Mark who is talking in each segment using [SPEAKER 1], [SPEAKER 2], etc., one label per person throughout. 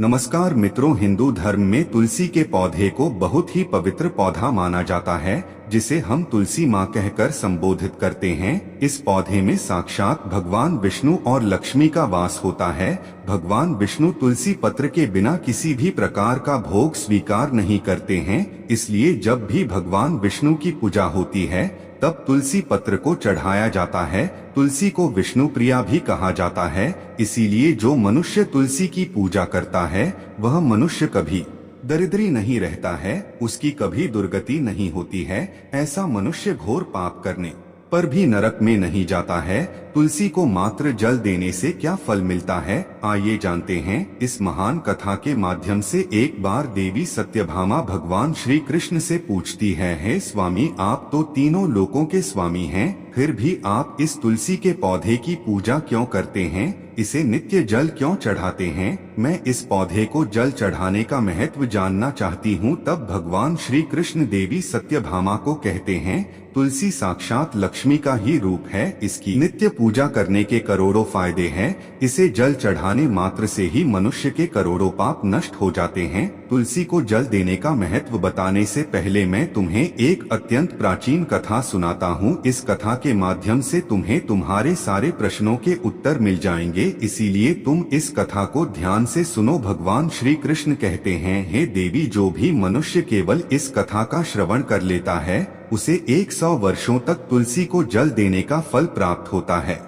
[SPEAKER 1] नमस्कार मित्रों, हिंदू धर्म में तुलसी के पौधे को बहुत ही पवित्र पौधा माना जाता है, जिसे हम तुलसी माँ कहकर संबोधित करते हैं। इस पौधे में साक्षात भगवान विष्णु और लक्ष्मी का वास होता है। भगवान विष्णु तुलसी पत्र के बिना किसी भी प्रकार का भोग स्वीकार नहीं करते हैं, इसलिए जब भी भगवान विष्णु की पूजा होती है तब तुलसी पत्र को चढ़ाया जाता है। तुलसी को विष्णु प्रिया भी कहा जाता है, इसीलिए जो मनुष्य तुलसी की पूजा करता है वह मनुष्य कभी दरिद्री नहीं रहता है, उसकी कभी दुर्गति नहीं होती है। ऐसा मनुष्य घोर पाप करने पर भी नरक में नहीं जाता है। तुलसी को मात्र जल देने से क्या फल मिलता है, आइए जानते हैं। इस महान कथा के माध्यम से एक बार देवी सत्यभामा भगवान श्री कृष्ण से पूछती है, हे स्वामी, आप तो तीनों लोकों के स्वामी हैं, फिर भी आप इस तुलसी के पौधे की पूजा क्यों करते हैं, इसे नित्य जल क्यों चढ़ाते हैं? मैं इस पौधे को जल चढ़ाने का महत्व जानना चाहती हूँ। तब भगवान श्री कृष्ण देवी सत्यभामा को कहते हैं, तुलसी साक्षात लक्ष्मी का ही रूप है, इसकी नित्य पूजा करने के करोड़ों फायदे हैं। इसे जल चढ़ाने मात्र से ही मनुष्य के करोड़ों पाप नष्ट हो जाते हैं। तुलसी को जल देने का महत्व बताने से पहले मैं तुम्हें एक अत्यंत प्राचीन कथा सुनाता हूँ। इस कथा के माध्यम से तुम्हें तुम्हारे सारे प्रश्नों के उत्तर मिल जाएंगे, इसीलिए तुम इस कथा को ध्यान से सुनो। भगवान श्री कृष्ण कहते हैं, हे देवी, जो भी मनुष्य केवल इस कथा का श्रवण कर लेता है उसे 100 वर्षों तक तुलसी को जल देने का फल प्राप्त होता है।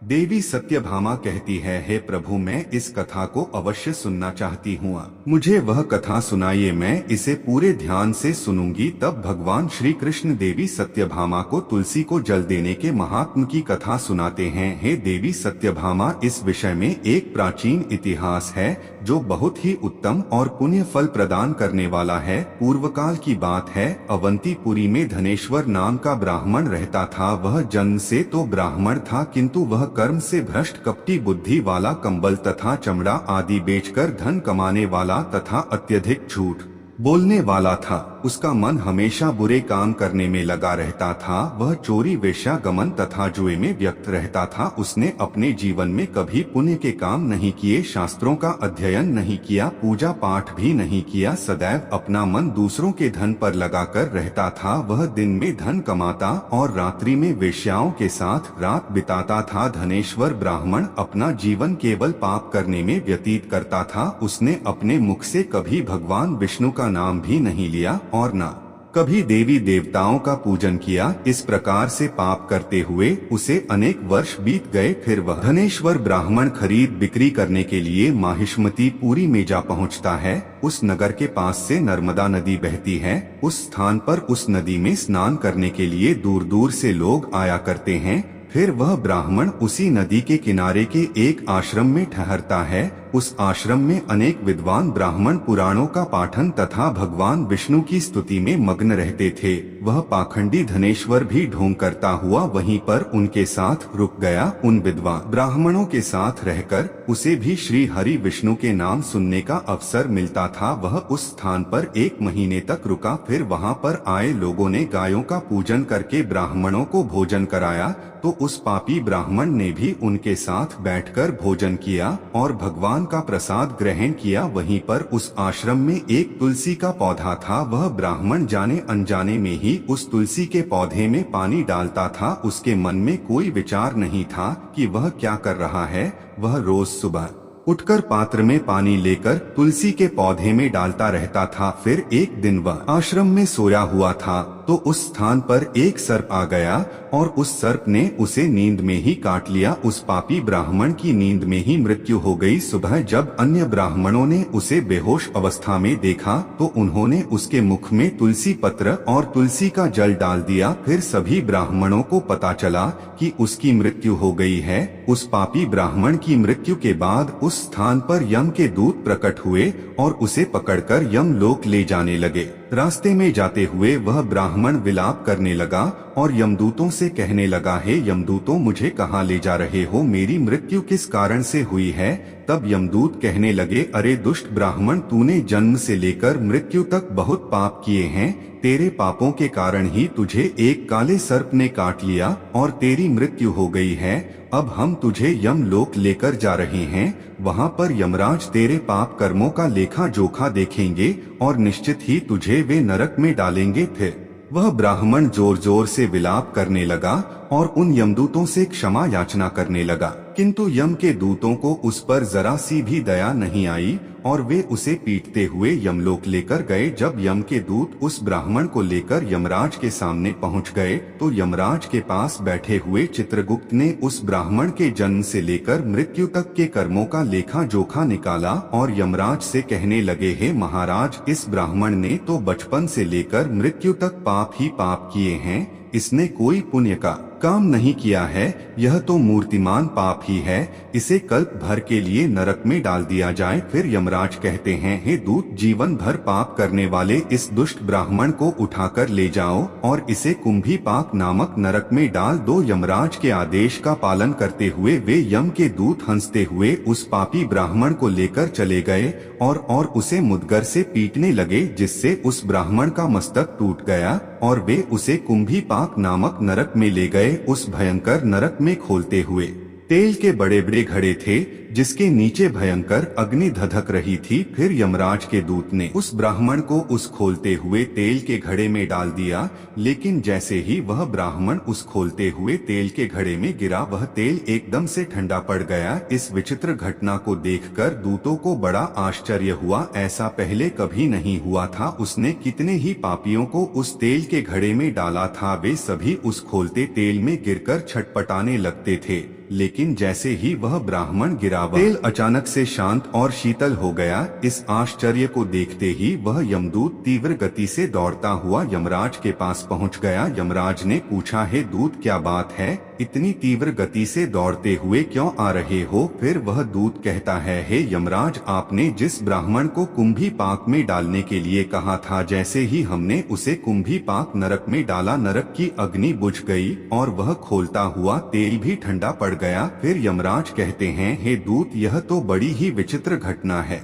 [SPEAKER 1] देवी सत्यभामा कहती है, हे प्रभु, मैं इस कथा को अवश्य सुनना चाहती हूँ, मुझे वह कथा सुनाइए, मैं इसे पूरे ध्यान से सुनूंगी। तब भगवान श्री कृष्ण देवी सत्यभामा को तुलसी को जल देने के महात्म की कथा सुनाते हैं। हे देवी सत्यभामा, इस विषय में एक प्राचीन इतिहास है जो बहुत ही उत्तम और पुण्य फल प्रदान करने वाला है। पूर्व काल की बात है, अवंतीपुरी में धनेश्वर नाम का ब्राह्मण रहता था। वह जन्म से तो ब्राह्मण था, किंतु वह कर्म से भ्रष्ट, कपटी बुद्धि वाला, कंबल तथा चमड़ा आदि बेचकर धन कमाने वाला तथा अत्यधिक झूठ बोलने वाला था। उसका मन हमेशा बुरे काम करने में लगा रहता था। वह चोरी, वेश्यागमन तथा जुए में व्यक्त रहता था। उसने अपने जीवन में कभी पुण्य के काम नहीं किए, शास्त्रों का अध्ययन नहीं किया, पूजा पाठ भी नहीं किया। सदैव अपना मन दूसरों के धन पर लगाकर रहता था। वह दिन में धन कमाता और रात्रि में वेश्याओं के साथ रात बिताता था। धनेश्वर ब्राह्मण अपना जीवन केवल पाप करने में व्यतीत करता था। उसने अपने मुख से कभी भगवान विष्णु का नाम भी नहीं लिया और न कभी देवी देवताओं का पूजन किया। इस प्रकार से पाप करते हुए उसे अनेक वर्ष बीत गए। फिर वह धनेश्वर ब्राह्मण खरीद बिक्री करने के लिए माहिष्मती पुरी में जा पहुंचता है। उस नगर के पास से नर्मदा नदी बहती है। उस स्थान पर उस नदी में स्नान करने के लिए दूर दूर से लोग आया करते हैं। फिर वह ब्राह्मण उसी नदी के किनारे के एक आश्रम में ठहरता है। उस आश्रम में अनेक विद्वान ब्राह्मण पुराणों का पाठन तथा भगवान विष्णु की स्तुति में मग्न रहते थे। वह पाखंडी धनेश्वर भी ढोंग करता हुआ वहीं पर उनके साथ रुक गया। उन विद्वान ब्राह्मणों के साथ रहकर उसे भी श्री हरि विष्णु के नाम सुनने का अवसर मिलता था। वह उस स्थान पर 1 महीने तक रुका। फिर वहां पर आए लोगों ने गायों का पूजन करके ब्राह्मणों को भोजन कराया, तो उस पापी ब्राह्मण ने भी उनके साथ बैठकर भोजन किया और भगवान का प्रसाद ग्रहण किया। वहीं पर उस आश्रम में एक तुलसी का पौधा था। वह ब्राह्मण जाने अनजाने में ही उस तुलसी के पौधे में पानी डालता था। उसके मन में कोई विचार नहीं था कि वह क्या कर रहा है। वह रोज सुबह उठकर पात्र में पानी लेकर तुलसी के पौधे में डालता रहता था। फिर एक दिन वह आश्रम में सोया हुआ था तो उस स्थान पर एक सर्प आ गया और उस सर्प ने उसे नींद में ही काट लिया। उस पापी ब्राह्मण की नींद में ही मृत्यु हो गई। सुबह जब अन्य ब्राह्मणों ने उसे बेहोश अवस्था में देखा तो उन्होंने उसके मुख में तुलसी पत्र और तुलसी का जल डाल दिया। फिर सभी ब्राह्मणों को पता चला कि उसकी मृत्यु हो गई है। उस पापी ब्राह्मण की मृत्यु के बाद उस स्थान पर यम के दूत प्रकट हुए और उसे पकड़कर यम लोक ले जाने लगे। रास्ते में जाते हुए वह ब्राह्मण विलाप करने लगा और यमदूतों से कहने लगा, हे यमदूतों, मुझे कहाँ ले जा रहे हो? मेरी मृत्यु किस कारण से हुई है? तब यमदूत कहने लगे, अरे दुष्ट ब्राह्मण, तूने जन्म से लेकर मृत्यु तक बहुत पाप किए हैं। तेरे पापों के कारण ही तुझे एक काले सर्प ने काट लिया और तेरी मृत्यु हो गई है। अब हम तुझे यमलोक लेकर जा रहे हैं। वहाँ पर यमराज तेरे पाप कर्मों का लेखा जोखा देखेंगे और निश्चित ही तुझे वे नरक में डालेंगे। फिर वह ब्राह्मण जोर जोर से विलाप करने लगा और उन यमदूतों से क्षमा याचना करने लगा, किंतु यम के दूतों को उस पर जरा सी भी दया नहीं आई और वे उसे पीटते हुए यमलोक लेकर गए। जब यम के दूत उस ब्राह्मण को लेकर यमराज के सामने पहुंच गए तो यमराज के पास बैठे हुए चित्रगुप्त ने उस ब्राह्मण के जन्म से लेकर मृत्यु तक के कर्मों का लेखा जोखा निकाला और यमराज से कहने लगे, हे महाराज, इस ब्राह्मण ने तो बचपन से लेकर मृत्यु तक पाप ही पाप किए हैं। इसने कोई पुण्य का काम नहीं किया है। यह तो मूर्तिमान पाप ही है। इसे कल्प भर के लिए नरक में डाल दिया जाए। फिर यमराज कहते हैं, हे दूत, जीवन भर पाप करने वाले इस दुष्ट ब्राह्मण को उठाकर ले जाओ और इसे कुंभीपाक नामक नरक में डाल दो। यमराज के आदेश का पालन करते हुए वे यम के दूत हंसते हुए उस पापी ब्राह्मण को लेकर चले गए और उसे मुद्गर से पीटने लगे, जिससे उस ब्राह्मण का मस्तक टूट गया और वे उसे कुंभीपाक नामक नरक में ले गए। उस भयंकर नरक में खोलते हुए तेल के बड़े बड़े घड़े थे, जिसके नीचे भयंकर अग्नि धधक रही थी। फिर यमराज के दूत ने उस ब्राह्मण को उस खोलते हुए तेल के घड़े में डाल दिया, लेकिन जैसे ही वह ब्राह्मण उस खोलते हुए तेल के घड़े में गिरा, वह तेल एकदम से ठंडा पड़ गया। इस विचित्र घटना को देखकर दूतों को बड़ा आश्चर्य हुआ। ऐसा पहले कभी नहीं हुआ था। उसने कितने ही पापियों को उस तेल के घड़े में डाला था, वे सभी उस खोलते तेल में गिरकर छटपटाने लगते थे। लेकिन जैसे ही वह ब्राह्मण गिरा, तेल अचानक से शांत और शीतल हो गया। इस आश्चर्य को देखते ही वह यमदूत तीव्र गति से दौड़ता हुआ यमराज के पास पहुंच गया। यमराज ने पूछा, हे दूत, क्या बात है? इतनी तीव्र गति से दौड़ते हुए क्यों आ रहे हो? फिर वह दूत कहता है, हे यमराज, आपने जिस ब्राह्मण को कुंभीपाक में डालने के लिए कहा था, जैसे ही हमने उसे कुंभीपाक नरक में डाला, नरक की अग्नि बुझ गई और वह खोलता हुआ तेल भी ठंडा पड़ गया। फिर यमराज कहते हैं, हे दूत, यह तो बड़ी ही विचित्र घटना है।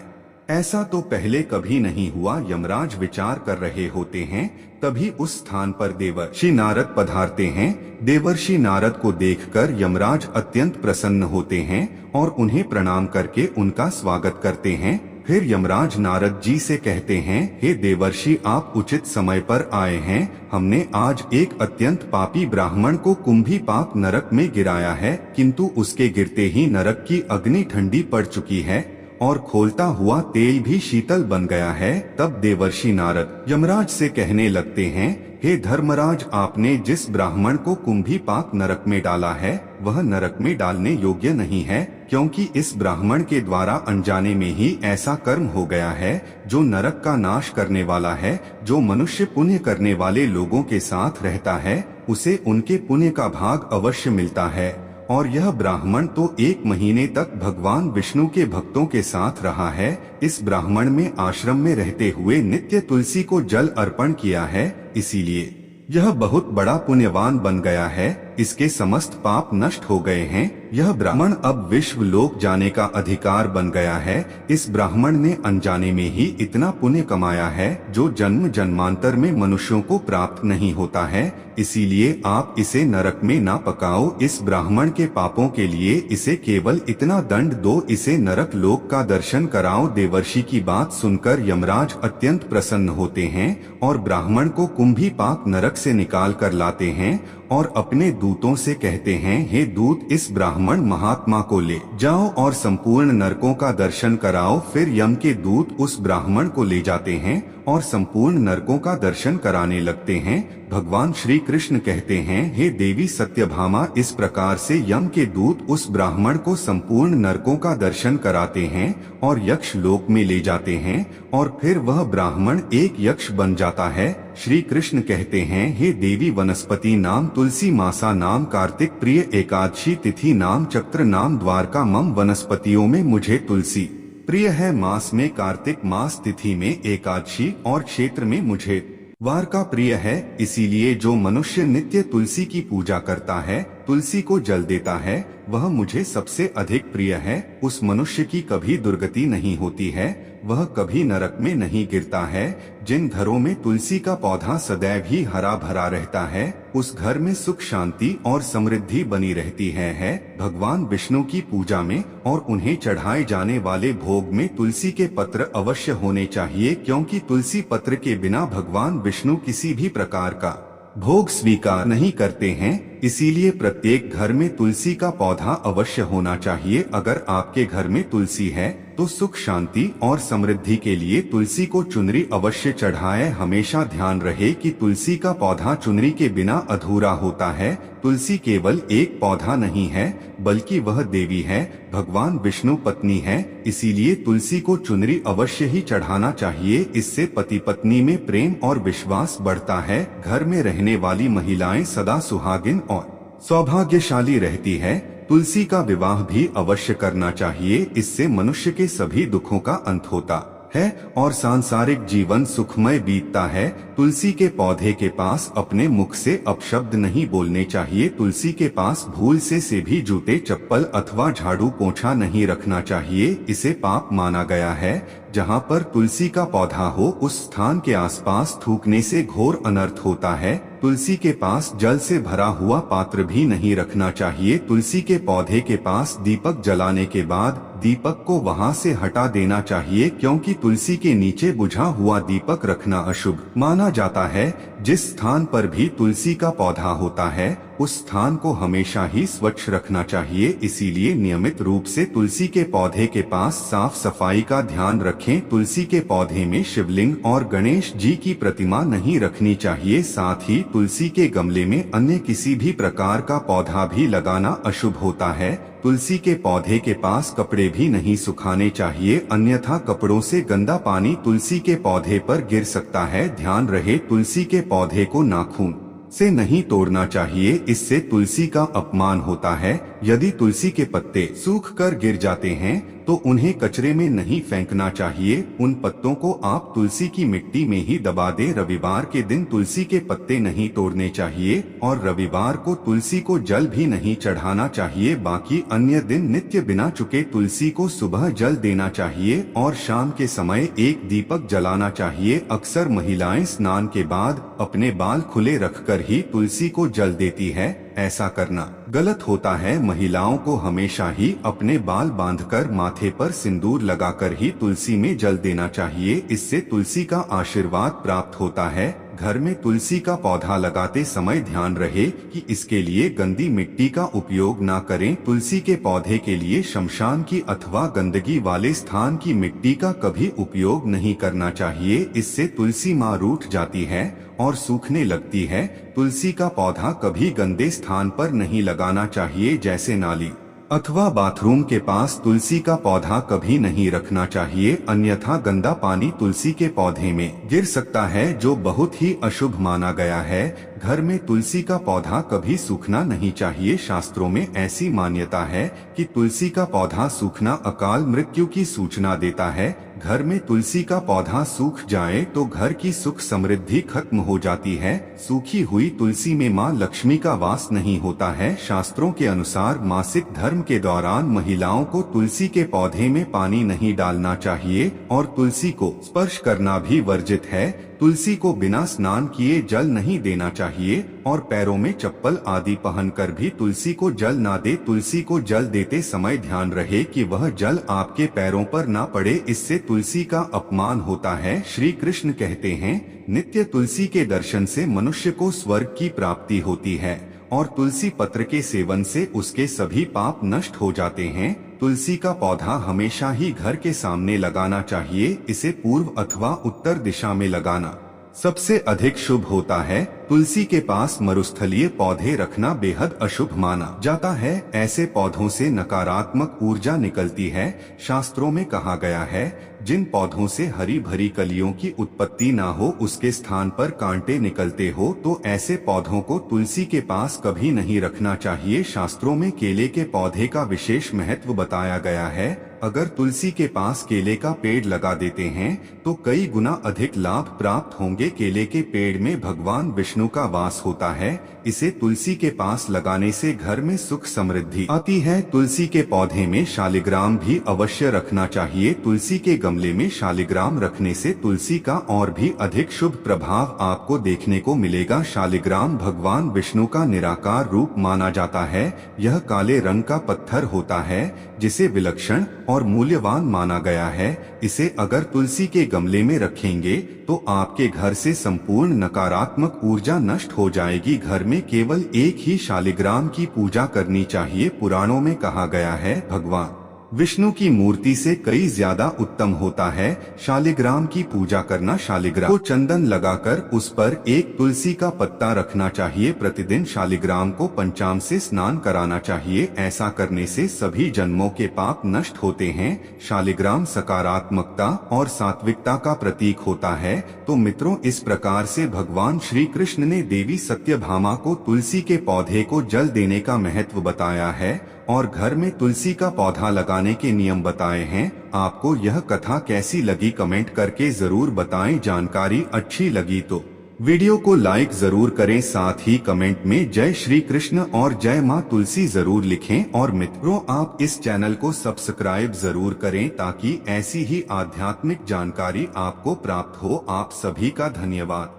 [SPEAKER 1] ऐसा तो पहले कभी नहीं हुआ। यमराज विचार कर रहे होते हैं, तभी उस स्थान पर देवर्षि नारद पधारते हैं। देवर्षि नारद को देखकर यमराज अत्यंत प्रसन्न होते हैं और उन्हें प्रणाम करके उनका स्वागत करते हैं। फिर यमराज नारद जी से कहते हैं, हे देवर्षि, आप उचित समय पर आए हैं। हमने आज एक अत्यंत पापी ब्राह्मण को कुंभीपाक नरक में गिराया है, किंतु उसके गिरते ही नरक की अग्नि ठंडी पड़ चुकी है और खोलता हुआ तेल भी शीतल बन गया है। तब देवर्षि नारद यमराज से कहने लगते हैं, हे धर्मराज, आपने जिस ब्राह्मण को कुंभीपाक नरक में डाला है, वह नरक में डालने योग्य नहीं है, क्योंकि इस ब्राह्मण के द्वारा अनजाने में ही ऐसा कर्म हो गया है जो नरक का नाश करने वाला है। जो मनुष्य पुण्य करने वाले लोगों के साथ रहता है, उसे उनके पुण्य का भाग अवश्य मिलता है। और यह ब्राह्मण तो 1 महीने तक भगवान विष्णु के भक्तों के साथ रहा है। इस ब्राह्मण में आश्रम में रहते हुए नित्य तुलसी को जल अर्पण किया है, इसीलिए यह बहुत बड़ा पुण्यवान बन गया है। इसके समस्त पाप नष्ट हो गए हैं। यह ब्राह्मण अब विश्व लोक जाने का अधिकार बन गया है। इस ब्राह्मण ने अनजाने में ही इतना पुण्य कमाया है जो जन्म जन्मांतर में मनुष्यों को प्राप्त नहीं होता है। इसीलिए आप इसे नरक में ना पकाओ। इस ब्राह्मण के पापों के लिए इसे केवल इतना दंड दो, इसे नरक लोक का दर्शन कराओ। देवर्षि की बात सुनकर यमराज अत्यंत प्रसन्न होते हैं और ब्राह्मण को कुंभीपाक नरक से निकाल कर लाते हैं और अपने दूतों से कहते हैं, हे दूत, इस ब्राह्मण महात्मा को ले जाओ और संपूर्ण नरकों का दर्शन कराओ। फिर यम के दूत उस ब्राह्मण को ले जाते हैं और संपूर्ण नरकों का दर्शन कराने लगते हैं। भगवान श्री कृष्ण कहते हैं, हे देवी सत्यभामा, इस प्रकार से यम के दूत उस ब्राह्मण को संपूर्ण नरकों का दर्शन कराते हैं और यक्ष लोक में ले जाते हैं और फिर वह ब्राह्मण एक यक्ष बन जाता है। श्री कृष्ण कहते हैं, हे देवी, वनस्पति नाम तुलसी, मासा नाम कार्तिक, प्रिय एकादशी तिथि नाम चक्र, नाम द्वारका मम। वनस्पतियों में मुझे तुलसी प्रिय है, मास में कार्तिक, मास तिथि में एकादशी और क्षेत्र में मुझे द्वारका प्रिय है। इसीलिए जो मनुष्य नित्य तुलसी की पूजा करता है तुलसी को जल देता है वह मुझे सबसे अधिक प्रिय है। उस मनुष्य की कभी दुर्गति नहीं होती है, वह कभी नरक में नहीं गिरता है। जिन घरों में तुलसी का पौधा सदैव ही हरा भरा रहता है उस घर में सुख शांति और समृद्धि बनी रहती है। भगवान विष्णु की पूजा में और उन्हें चढ़ाए जाने वाले भोग में तुलसी के पत्र अवश्य होने चाहिए, क्योंकि तुलसी पत्र के बिना भगवान विष्णु किसी भी प्रकार का भोग स्वीकार नहीं करते हैं। इसीलिए प्रत्येक घर में तुलसी का पौधा अवश्य होना चाहिए। अगर आपके घर में तुलसी है तो सुख शांति और समृद्धि के लिए तुलसी को चुनरी अवश्य चढ़ाए। हमेशा ध्यान रहे कि तुलसी का पौधा चुनरी के बिना अधूरा होता है। तुलसी केवल एक पौधा नहीं है बल्कि वह देवी है, भगवान विष्णु पत्नी है। इसीलिए तुलसी को चुनरी अवश्य ही चढ़ाना चाहिए। इससे पति पत्नी में प्रेम और विश्वास बढ़ता है। घर में रहने वाली महिलाएं सदा सुहागिन और सौभाग्यशाली रहती है। तुलसी का विवाह भी अवश्य करना चाहिए, इससे मनुष्य के सभी दुखों का अंत होता है और सांसारिक जीवन सुखमय बीतता है। तुलसी के पौधे के पास अपने मुख से अपशब्द नहीं बोलने चाहिए। तुलसी के पास भूल से भी जूते चप्पल अथवा झाड़ू पोंछा नहीं रखना चाहिए, इसे पाप माना गया है। जहाँ पर तुलसी का पौधा हो उस स्थान के आसपास थूकने से घोर अनर्थ होता है। तुलसी के पास जल से भरा हुआ पात्र भी नहीं रखना चाहिए। तुलसी के पौधे के पास दीपक जलाने के बाद दीपक को वहां से हटा देना चाहिए, क्योंकि तुलसी के नीचे बुझा हुआ दीपक रखना अशुभ माना जाता है। जिस स्थान पर भी तुलसी का पौधा होता है उस स्थान को हमेशा ही स्वच्छ रखना चाहिए। इसीलिए नियमित रूप से तुलसी के पौधे के पास साफ सफाई का ध्यान रखें। तुलसी के पौधे में शिवलिंग और गणेश जी की प्रतिमा नहीं रखनी चाहिए। साथ ही तुलसी के गमले में अन्य किसी भी प्रकार का पौधा भी लगाना अशुभ होता है। तुलसी के पौधे के पास कपड़े भी नहीं सुखाने चाहिए, अन्यथा कपड़ों से गंदा पानी तुलसी के पौधे पर गिर सकता है। ध्यान रहे तुलसी के पौधे को नाखून से नहीं तोड़ना चाहिए, इससे तुलसी का अपमान होता है। यदि तुलसी के पत्ते सूख कर गिर जाते हैं तो उन्हें कचरे में नहीं फेंकना चाहिए, उन पत्तों को आप तुलसी की मिट्टी में ही दबा दें। रविवार के दिन तुलसी के पत्ते नहीं तोड़ने चाहिए और रविवार को तुलसी को जल भी नहीं चढ़ाना चाहिए। बाकी अन्य दिन नित्य बिना चुके तुलसी को सुबह जल देना चाहिए और शाम के समय एक दीपक जलाना चाहिए। अक्सर महिलाएं स्नान के बाद अपने बाल खुले रखकर ही तुलसी को जल देती है, ऐसा करना गलत होता है। महिलाओं को हमेशा ही अपने बाल बांधकर माथे पर सिंदूर लगाकर ही तुलसी में जल देना चाहिए, इससे तुलसी का आशीर्वाद प्राप्त होता है। घर में तुलसी का पौधा लगाते समय ध्यान रहे कि इसके लिए गंदी मिट्टी का उपयोग ना करें। तुलसी के पौधे के लिए शमशान की अथवा गंदगी वाले स्थान की मिट्टी का कभी उपयोग नहीं करना चाहिए, इससे तुलसी माँ रूठ जाती है और सूखने लगती है। तुलसी का पौधा कभी गंदे स्थान पर नहीं लगाना चाहिए, जैसे नाली अथवा बाथरूम के पास तुलसी का पौधा कभी नहीं रखना चाहिए, अन्यथा गंदा पानी तुलसी के पौधे में गिर सकता है, जो बहुत ही अशुभ माना गया है। घर में तुलसी का पौधा कभी सूखना नहीं चाहिए। शास्त्रों में ऐसी मान्यता है कि तुलसी का पौधा सूखना अकाल मृत्यु की सूचना देता है। घर में तुलसी का पौधा सूख जाए तो घर की सुख समृद्धि खत्म हो जाती है। सूखी हुई तुलसी में मां लक्ष्मी का वास नहीं होता है। शास्त्रों के अनुसार मासिक धर्म के दौरान महिलाओं को तुलसी के पौधे में पानी नहीं डालना चाहिए और तुलसी को स्पर्श करना भी वर्जित है। तुलसी को बिना स्नान किए जल नहीं देना चाहिए और पैरों में चप्पल आदि पहनकर भी तुलसी को जल ना दे। तुलसी को जल देते समय ध्यान रहे कि वह जल आपके पैरों पर ना पड़े, इससे तुलसी का अपमान होता है। श्री कृष्ण कहते हैं, नित्य तुलसी के दर्शन से मनुष्य को स्वर्ग की प्राप्ति होती है और तुलसी पत्र के सेवन से उसके सभी पाप नष्ट हो जाते हैं। तुलसी का पौधा हमेशा ही घर के सामने लगाना चाहिए, इसे पूर्व अथवा उत्तर दिशा में लगाना सबसे अधिक शुभ होता है। तुलसी के पास मरुस्थलीय पौधे रखना बेहद अशुभ माना जाता है। ऐसे पौधों से नकारात्मक ऊर्जा निकलती है। शास्त्रों में कहा गया है, जिन पौधों से हरी भरी कलियों की उत्पत्ति ना हो उसके स्थान पर कांटे निकलते हो तो ऐसे पौधों को तुलसी के पास कभी नहीं रखना चाहिए। शास्त्रों में केले के पौधे का विशेष महत्व बताया गया है। अगर तुलसी के पास केले का पेड़ लगा देते हैं तो कई गुना अधिक लाभ प्राप्त होंगे। केले के पेड़ में भगवान विष्णु विष्णु का वास होता है। इसे तुलसी के पास लगाने से घर में सुख समृद्धि आती है। तुलसी के पौधे में शालिग्राम भी अवश्य रखना चाहिए। तुलसी के गमले में शालिग्राम रखने से तुलसी का और भी अधिक शुभ प्रभाव आपको देखने को मिलेगा। शालिग्राम भगवान विष्णु का निराकार रूप माना जाता है। यह काले रंग का पत्थर होता है जिसे विलक्षण और मूल्यवान माना गया है। इसे अगर तुलसी के गमले में रखेंगे तो आपके घर से संपूर्ण नकारात्मक ऊर्जा नष्ट हो जाएगी। घर में केवल एक ही शालिग्राम की पूजा करनी चाहिए। पुराणों में कहा गया है भगवान विष्णु की मूर्ति से कई ज्यादा उत्तम होता है शालिग्राम की पूजा करना। शालिग्राम को चंदन लगाकर उस पर एक तुलसी का पत्ता रखना चाहिए। प्रतिदिन शालिग्राम को पंचामृत से स्नान कराना चाहिए। ऐसा करने से सभी जन्मों के पाप नष्ट होते हैं। शालिग्राम सकारात्मकता और सात्विकता का प्रतीक होता है। तो मित्रों, इस प्रकार से भगवान श्री कृष्ण ने देवी सत्यभामा को तुलसी के पौधे को जल देने का महत्व बताया है और घर में तुलसी का पौधा लगाने के नियम बताए हैं। आपको यह कथा कैसी लगी कमेंट करके जरूर बताएं। जानकारी अच्छी लगी तो वीडियो को लाइक जरूर करें। साथ ही कमेंट में जय श्री कृष्ण और जय मां तुलसी जरूर लिखें। और मित्रों, आप इस चैनल को सब्सक्राइब जरूर करें ताकि ऐसी ही आध्यात्मिक जानकारी आपको प्राप्त हो। आप सभी का धन्यवाद।